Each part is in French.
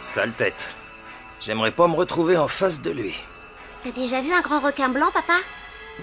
Sale tête. J'aimerais pas me retrouver en face de lui. T'as déjà vu un grand requin blanc, papa?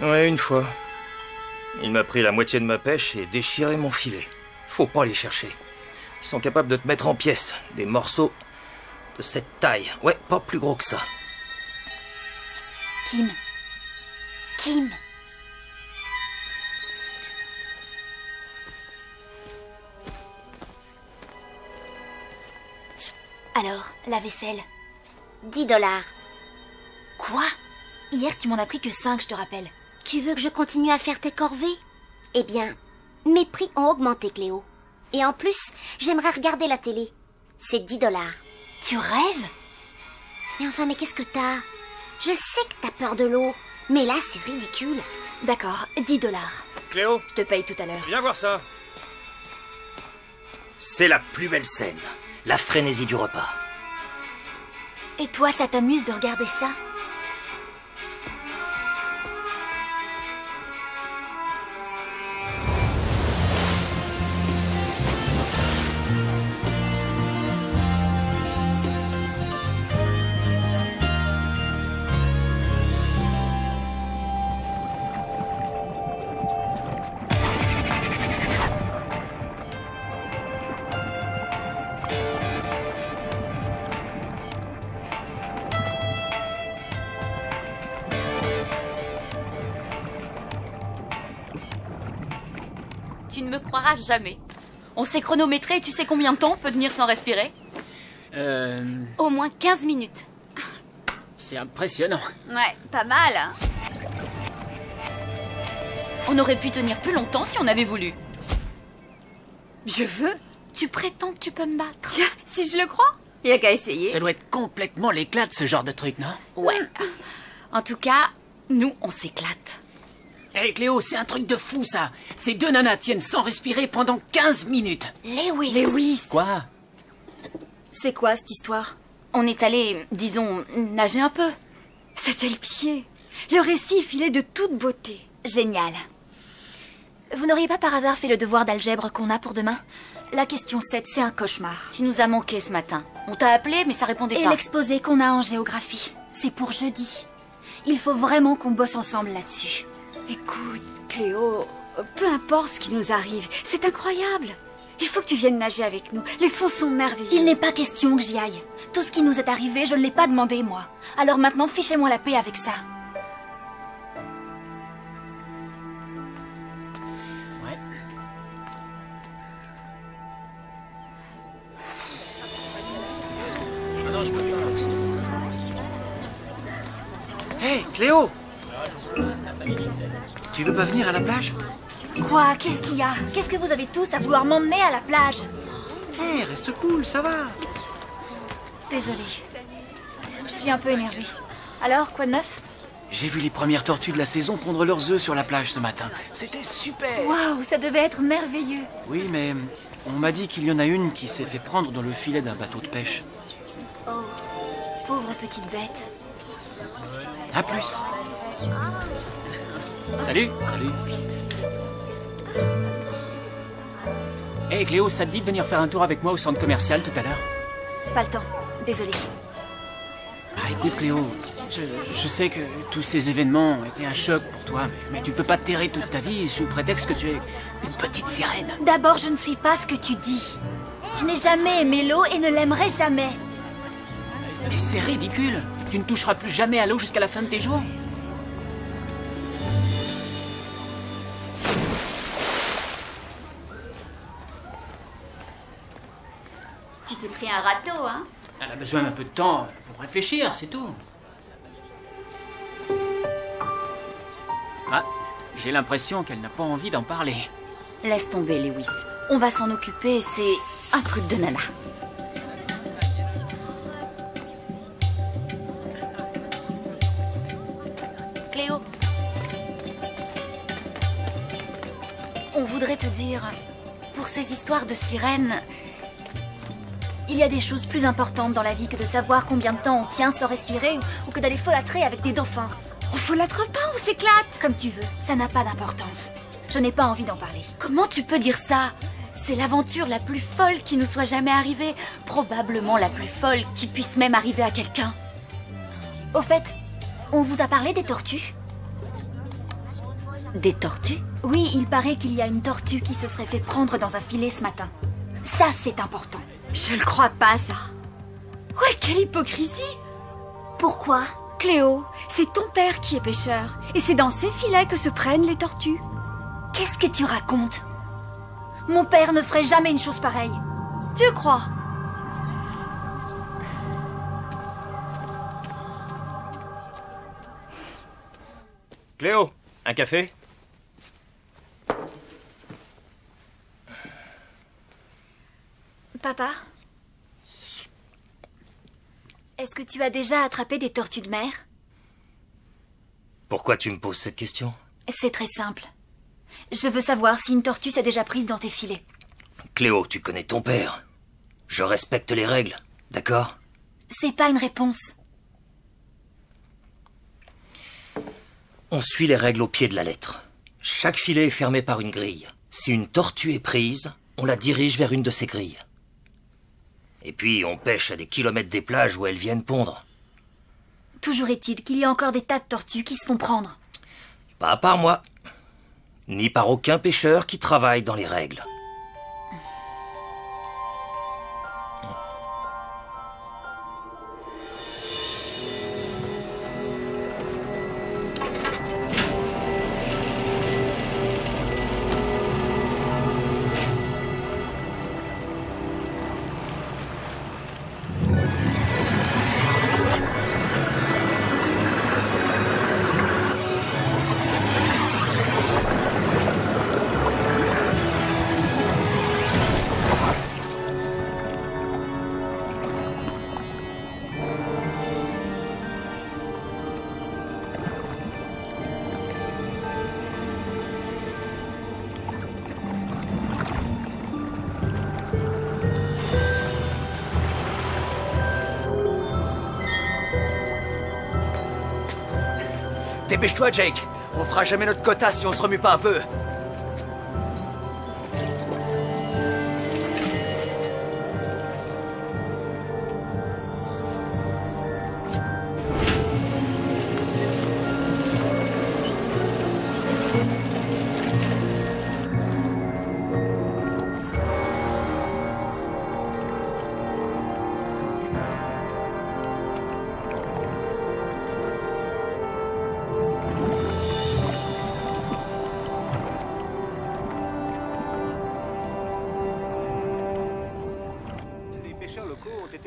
Ouais, une fois. Il m'a pris la moitié de ma pêche et déchiré mon filet. Faut pas les chercher. Ils sont capables de te mettre en pièces. Des morceaux de cette taille. Ouais, pas plus gros que ça. Kim. Kim. Alors, la vaisselle. 10 $. Quoi? Hier, tu m'en as pris que 5, je te rappelle. Tu veux que je continue à faire tes corvées? Eh bien, mes prix ont augmenté, Cléo. Et en plus, j'aimerais regarder la télé. C'est 10 $. Tu rêves? Mais enfin, mais qu'est-ce que t'as? Je sais que t'as peur de l'eau, mais là, c'est ridicule. D'accord, 10 $. Cléo, Je te paye tout à l'heure. viens voir ça. C'est la plus belle scène. La frénésie du repas. Et toi, ça t'amuse de regarder ça? Tu ne me croiras jamais. On s'est chronométré et tu sais combien de temps on peut tenir sans respirer? Au moins 15 minutes. C'est impressionnant. Ouais, pas mal, hein? On aurait pu tenir plus longtemps si on avait voulu. Je veux? Tu prétends que tu peux me battre? Tiens, si je le crois, il y a qu'à essayer. Ça doit être complètement l'éclat de ce genre de truc, non? Ouais. En tout cas, nous, on s'éclate. Hé Cléo, c'est un truc de fou ça. Ces deux nanas tiennent sans respirer pendant 15 minutes. Lewis. Quoi? C'est quoi cette histoire? On est allé, disons, nager un peu. C'était le pied. Le récif, il est de toute beauté. Génial. Vous n'auriez pas par hasard fait le devoir d'algèbre qu'on a pour demain? La question 7, c'est un cauchemar. Tu nous as manqué ce matin. On t'a appelé, mais ça répondait Et pas. l'exposé qu'on a en géographie, c'est pour jeudi. Il faut vraiment qu'on bosse ensemble là-dessus. Écoute, Cléo, peu importe ce qui nous arrive, c'est incroyable. Il faut que tu viennes nager avec nous. Les fonds sont merveilleux. Il n'est pas question que j'y aille. Tout ce qui nous est arrivé, je ne l'ai pas demandé, moi. Alors maintenant, fichez-moi la paix avec ça. Ouais. Hé, Cléo! Tu veux pas venir à la plage? Quoi? Qu'est-ce qu'il y a? Qu'est-ce que vous avez tous à vouloir m'emmener à la plage? Hé, reste cool, ça va. Désolée. Je suis un peu énervée. Alors, quoi de neuf? J'ai vu les premières tortues de la saison pondre leurs œufs sur la plage ce matin. C'était super. Waouh, ça devait être merveilleux. Oui, mais on m'a dit qu'il y en a une qui s'est fait prendre dans le filet d'un bateau de pêche. Oh, pauvre petite bête. À plus. Salut. Salut. Hé Cléo, ça te dit de venir faire un tour avec moi au centre commercial tout à l'heure? Pas le temps. Désolée. Ah, écoute, Cléo, je sais que tous ces événements ont été un choc pour toi, mais tu peux pas te terrer toute ta vie sous prétexte que tu es une petite sirène. D'abord, je ne suis pas ce que tu dis. Je n'ai jamais aimé l'eau et ne l'aimerai jamais. Mais c'est ridicule. Tu ne toucheras plus jamais à l'eau jusqu'à la fin de tes jours. Tu t'es pris un râteau, hein? Elle a besoin d'un peu de temps pour réfléchir, c'est tout. Ah, j'ai l'impression qu'elle n'a pas envie d'en parler. Laisse tomber, Lewis. On va s'en occuper, c'est un truc de nana. Cléo. On voudrait te dire, pour ces histoires de sirènes, il y a des choses plus importantes dans la vie que de savoir combien de temps on tient sans respirer ou que d'aller folâtrer avec des dauphins. On folâtre pas, on s'éclate. Comme tu veux, ça n'a pas d'importance. Je n'ai pas envie d'en parler. Comment tu peux dire ça? C'est l'aventure la plus folle qui nous soit jamais arrivée. Probablement la plus folle qui puisse même arriver à quelqu'un. Au fait, on vous a parlé des tortues? Des tortues? Oui, il paraît qu'il y a une tortue qui se serait fait prendre dans un filet ce matin. Ça, c'est important. Je le crois pas, ça. Ouais, quelle hypocrisie! Pourquoi? Cléo, c'est ton père qui est pêcheur. Et c'est dans ses filets que se prennent les tortues. Qu'est-ce que tu racontes? Mon père ne ferait jamais une chose pareille. Tu crois? Cléo, un café? Papa? Est-ce que tu as déjà attrapé des tortues de mer? Pourquoi tu me poses cette question? C'est très simple. Je veux savoir si une tortue s'est déjà prise dans tes filets. Cléo, tu connais ton père. Je respecte les règles, d'accord? C'est pas une réponse. On suit les règles au pied de la lettre. Chaque filet est fermé par une grille. Si une tortue est prise, on la dirige vers une de ces grilles. Et puis, on pêche à des kilomètres des plages où elles viennent pondre. Toujours est-il qu'il y a encore des tas de tortues qui se font prendre. Pas par moi, ni par aucun pêcheur qui travaille dans les règles. Dépêche-toi, Jake. On fera jamais notre quota si on se remue pas un peu.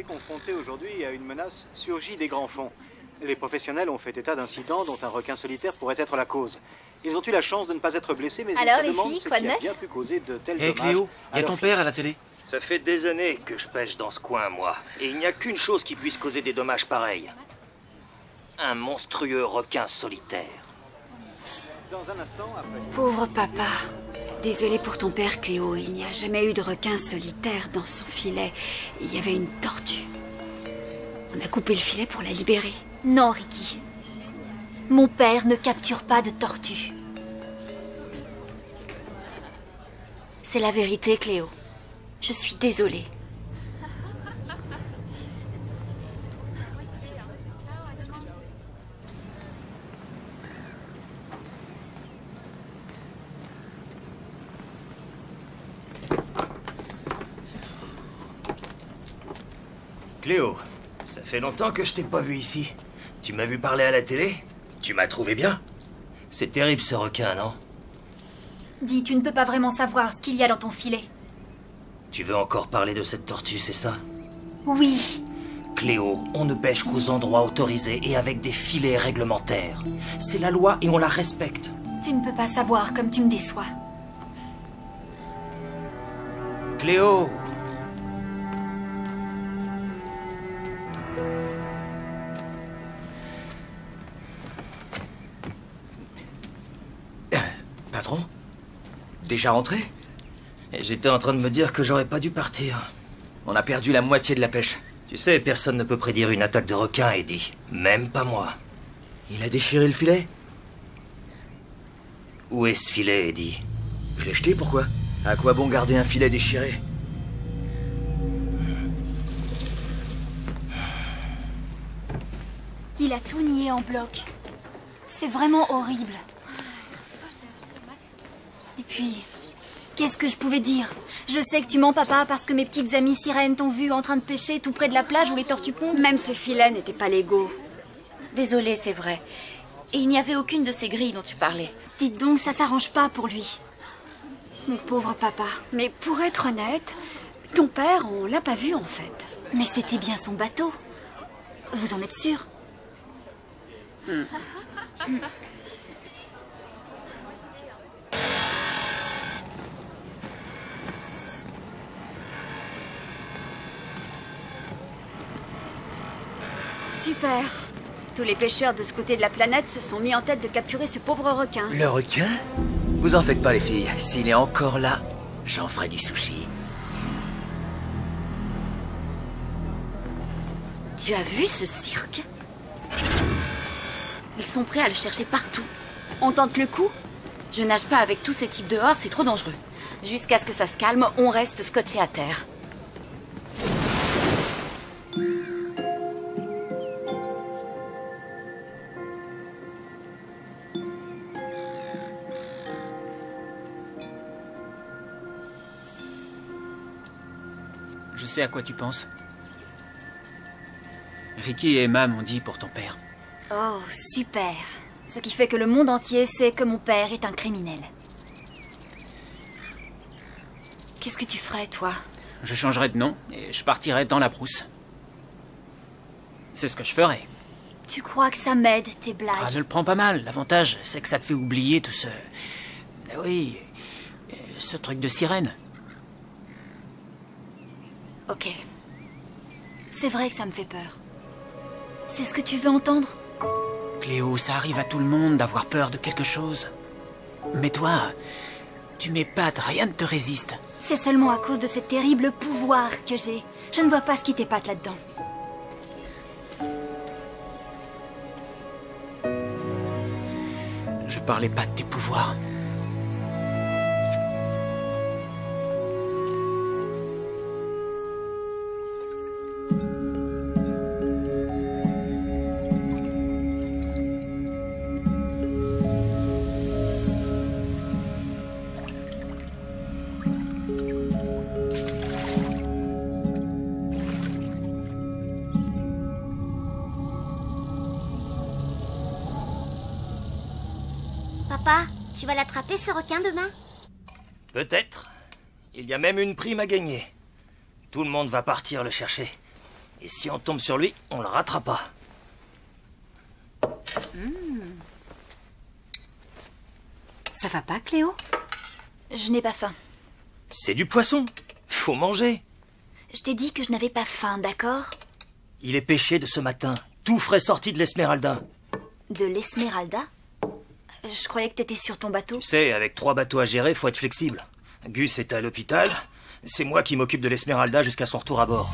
Confrontés aujourd'hui à une menace surgie des grands fonds. Les professionnels ont fait état d'incidents dont un requin solitaire pourrait être la cause. Ils ont eu la chance de ne pas être blessés, mais alors, ils se demandent filles, ce quoi qui de a neuf bien pu causer de tels Hé dommages. Cléo, y a à ton leur père à la télé. Ça fait des années que je pêche dans ce coin, moi. Et il n'y a qu'une chose qui puisse causer des dommages pareils. Un monstrueux requin solitaire. Dans un instant, après... Pauvre papa. Désolé pour ton père, Cléo. Il n'y a jamais eu de requin solitaire dans son filet. Il y avait une tortue. On a coupé le filet pour la libérer. Non, Ricky. Mon père ne capture pas de tortues. C'est la vérité, Cléo. Je suis désolée. Cléo, ça fait longtemps que je t'ai pas vu ici. Tu m'as vu parler à la télé? Tu m'as trouvé bien? C'est terrible ce requin, non? Dis, tu ne peux pas vraiment savoir ce qu'il y a dans ton filet. Tu veux encore parler de cette tortue, c'est ça? Oui. Cléo, on ne pêche qu'aux endroits autorisés et avec des filets réglementaires. C'est la loi et on la respecte. Tu ne peux pas savoir comme tu me déçois. Cléo! Patron? Déjà rentré? Et j'étais en train de me dire que j'aurais pas dû partir. On a perdu la moitié de la pêche. Tu sais, personne ne peut prédire une attaque de requin, Eddie. Même pas moi. Il a déchiré le filet? Où est ce filet, Eddie? Je l'ai jeté, pourquoi? À quoi bon garder un filet déchiré? Il a tout nié en bloc. C'est vraiment horrible. Et puis, qu'est-ce que je pouvais dire? Je sais que tu mens, papa, parce que mes petites amies sirènes t'ont vu en train de pêcher tout près de la plage où les tortues pondent. Même ces filets n'étaient pas légaux. Désolée, c'est vrai. Et il n'y avait aucune de ces grilles dont tu parlais. Dites donc, ça s'arrange pas pour lui. Mon pauvre papa. Mais pour être honnête, ton père, on l'a pas vu en fait. Mais c'était bien son bateau. Vous en êtes sûr? Super. Tous les pêcheurs de ce côté de la planète se sont mis en tête de capturer ce pauvre requin. Le requin? Vous en faites pas, les filles. S'il est encore là, j'en ferai du sushi. Tu as vu ce cirque? Ils sont prêts à le chercher partout. On tente le coup? Je nage pas avec tous ces types dehors, c'est trop dangereux. Jusqu'à ce que ça se calme, on reste scotché à terre. Je sais à quoi tu penses. Ricky et Emma m'ont dit pour ton père. Oh, super. Ce qui fait que le monde entier sait que mon père est un criminel. Qu'est-ce que tu ferais, toi? Je changerais de nom et je partirais dans la brousse. C'est ce que je ferais. Tu crois que ça m'aide, tes Ah, blagues? ne le prends pas mal. L'avantage, c'est que ça te fait oublier tout ce... Oui, ce truc de sirène. Ok. C'est vrai que ça me fait peur. C'est ce que tu veux entendre? Cléo, ça arrive à tout le monde d'avoir peur de quelque chose. Mais toi, tu m'épates, rien ne te résiste. C'est seulement à cause de ce terrible pouvoir que j'ai. Je ne vois pas ce qui t'épate là-dedans. Je parlais pas de tes pouvoirs. Papa, tu vas l'attraper ce requin demain? Peut-être. Il y a même une prime à gagner. Tout le monde va partir le chercher. Et si on tombe sur lui, on le rattrapera. Ça va pas, Cléo? Je n'ai pas faim. C'est du poisson. Faut manger. Je t'ai dit que je n'avais pas faim, d'accord? Il est pêché de ce matin. Tout frais sorti de l'Esmeralda. De l'Esmeralda? Je croyais que t'étais sur ton bateau. Tu sais, avec 3 bateaux à gérer, faut être flexible. Gus est à l'hôpital. C'est moi qui m'occupe de l'Esmeralda jusqu'à son retour à bord.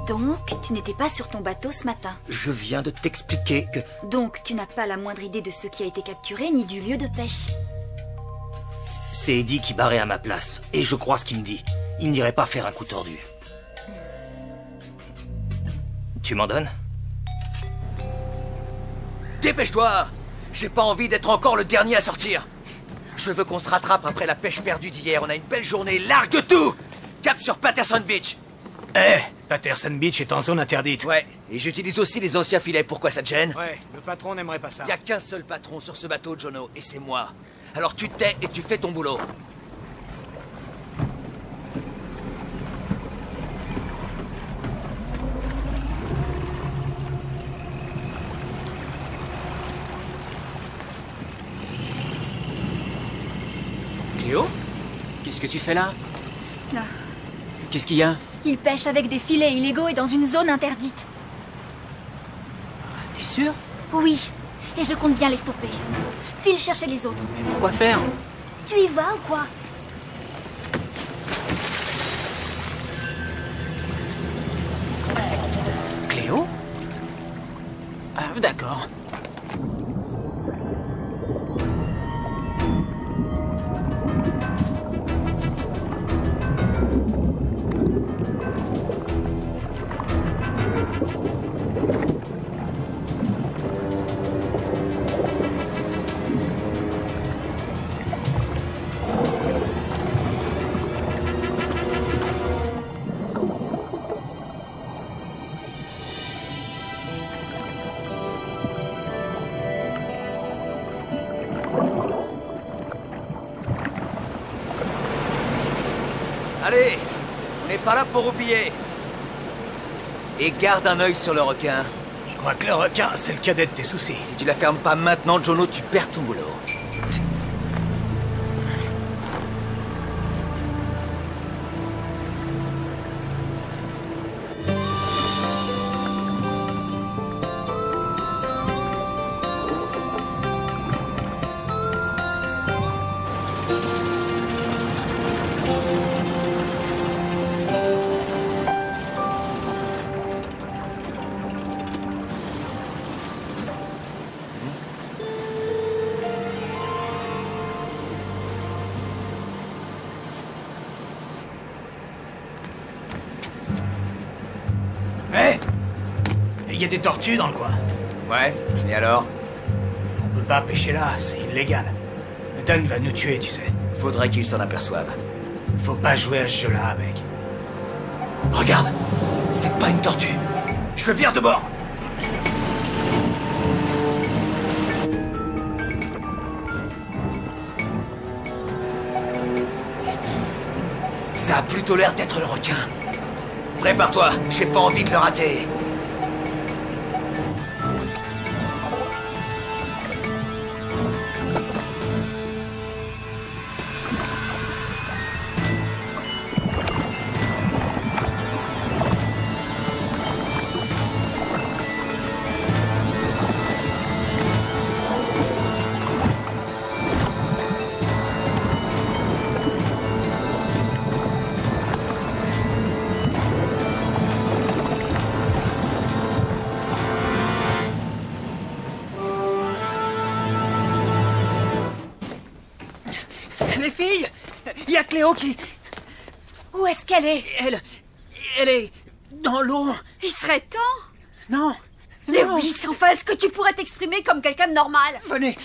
Donc, tu n'étais pas sur ton bateau ce matin. Je viens de t'expliquer que... Donc, tu n'as pas la moindre idée de ce qui a été capturé, ni du lieu de pêche. C'est Eddie qui barrait à ma place. Et je crois ce qu'il me dit. Il n'irait pas faire un coup tordu. Tu m'en donnes? Dépêche-toi! J'ai pas envie d'être encore le dernier à sortir. Je veux qu'on se rattrape après la pêche perdue d'hier. On a une belle journée, largue tout! Cap sur Patterson Beach. Patterson Beach est en zone interdite. Ouais, et j'utilise aussi les anciens filets. Pourquoi ça te gêne? Ouais, le patron n'aimerait pas ça. Y a qu'un seul patron sur ce bateau, Jono, et c'est moi. Alors tu te tais et tu fais ton boulot. Cléo? Qu'est-ce que tu fais là? Non. Qu'est-ce qu'il y a? Il pêche avec des filets illégaux et dans une zone interdite. T'es sûr? Oui, et je compte bien les stopper. File chercher les autres. Mais pourquoi faire? Tu y vas ou quoi? Cléo? Ah, d'accord. Allez, on n'est pas là pour oublier. Et garde un œil sur le requin. Je crois que le requin, c'est le cadet de tes soucis. Si tu la fermes pas maintenant, Jono, tu perds ton boulot. Il y a des tortues dans le coin. Ouais, et alors? On peut pas pêcher là, c'est illégal. Hutton va nous tuer, tu sais. Faudrait qu'il s'en aperçoive. Faut pas jouer à ce jeu-là, mec. Regarde, c'est pas une tortue. Je veux venir de bord. Ça a plutôt l'air d'être le requin. Prépare-toi, j'ai pas envie de le rater. Les filles, il y a Cléo qui... Où est-ce qu'elle est? Elle est dans l'eau. Il serait temps. Non. Mais non. oui, c'est enfin, est-ce que tu pourrais t'exprimer comme quelqu'un de normal? Venez.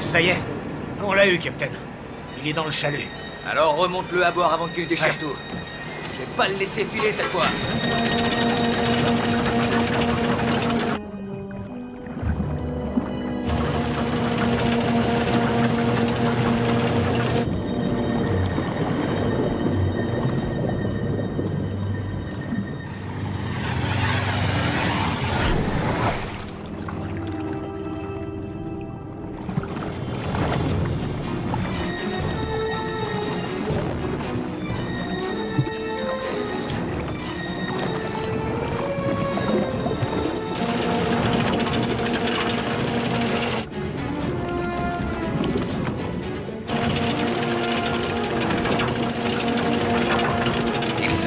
Ça y est, on l'a eu, Capitaine. Il est dans le chalut. Alors remonte-le à bord avant qu'il déchire tout. Je vais pas le laisser filer cette fois.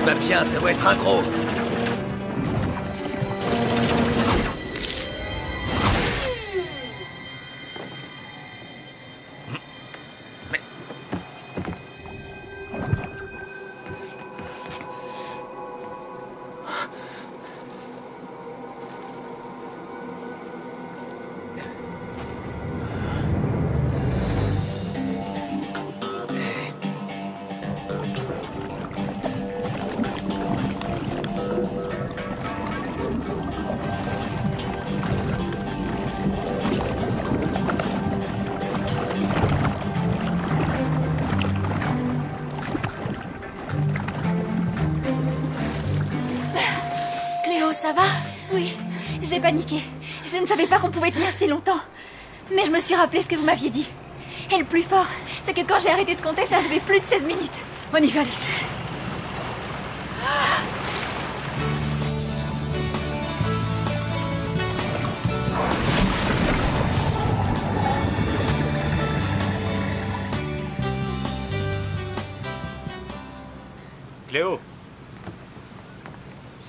Bah bien, ça doit être un gros. Ça va? Oui, j'ai paniqué. Je ne savais pas qu'on pouvait tenir si longtemps. Mais je me suis rappelé ce que vous m'aviez dit. Et le plus fort, c'est que quand j'ai arrêté de compter, ça faisait plus de 16 minutes. On y va, les filles.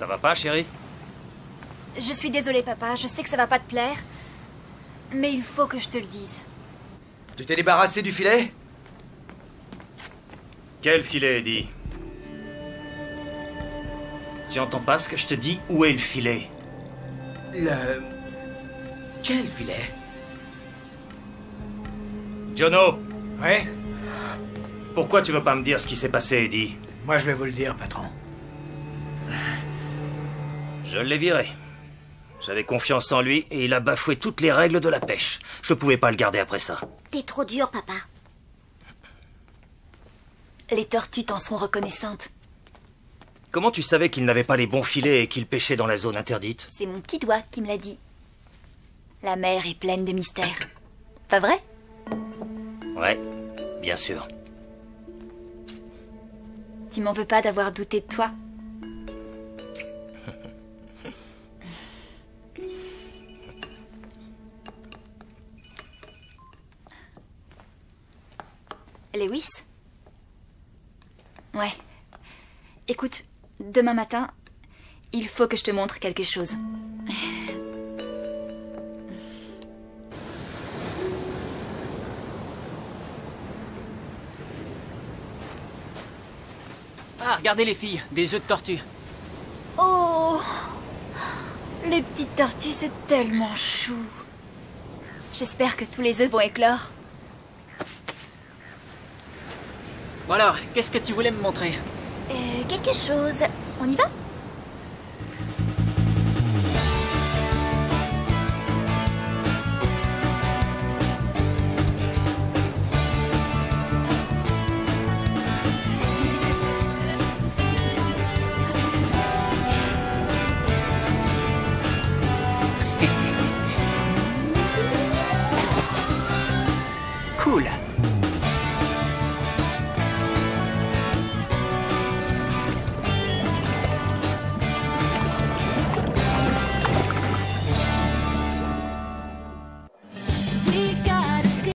Ça va pas, chérie? Je suis désolée, papa. Je sais que ça va pas te plaire. Mais il faut que je te le dise. Tu t'es débarrassé du filet? Quel filet, Eddie? Tu entends pas ce que je te dis? Où est le filet? Quel filet? Jono! Ouais? Pourquoi tu veux pas me dire ce qui s'est passé, Eddie? Moi, je vais vous le dire, patron. Je l'ai viré. J'avais confiance en lui et il a bafoué toutes les règles de la pêche. Je pouvais pas le garder après ça. T'es trop dur, papa. Les tortues t'en sont reconnaissantes. Comment tu savais qu'il n'avait pas les bons filets et qu'il pêchait dans la zone interdite? C'est mon petit doigt qui me l'a dit. La mer est pleine de mystères. Pas vrai? Ouais, bien sûr. Tu m'en veux pas d'avoir douté de toi? Lewis? Ouais. Écoute, demain matin, il faut que je te montre quelque chose. Ah, regardez les filles, des œufs de tortue. Oh! Les petites tortues, c'est tellement chou. J'espère que tous les œufs vont éclore. Bon alors, qu'est-ce que tu voulais me montrer? Quelque chose. On y va?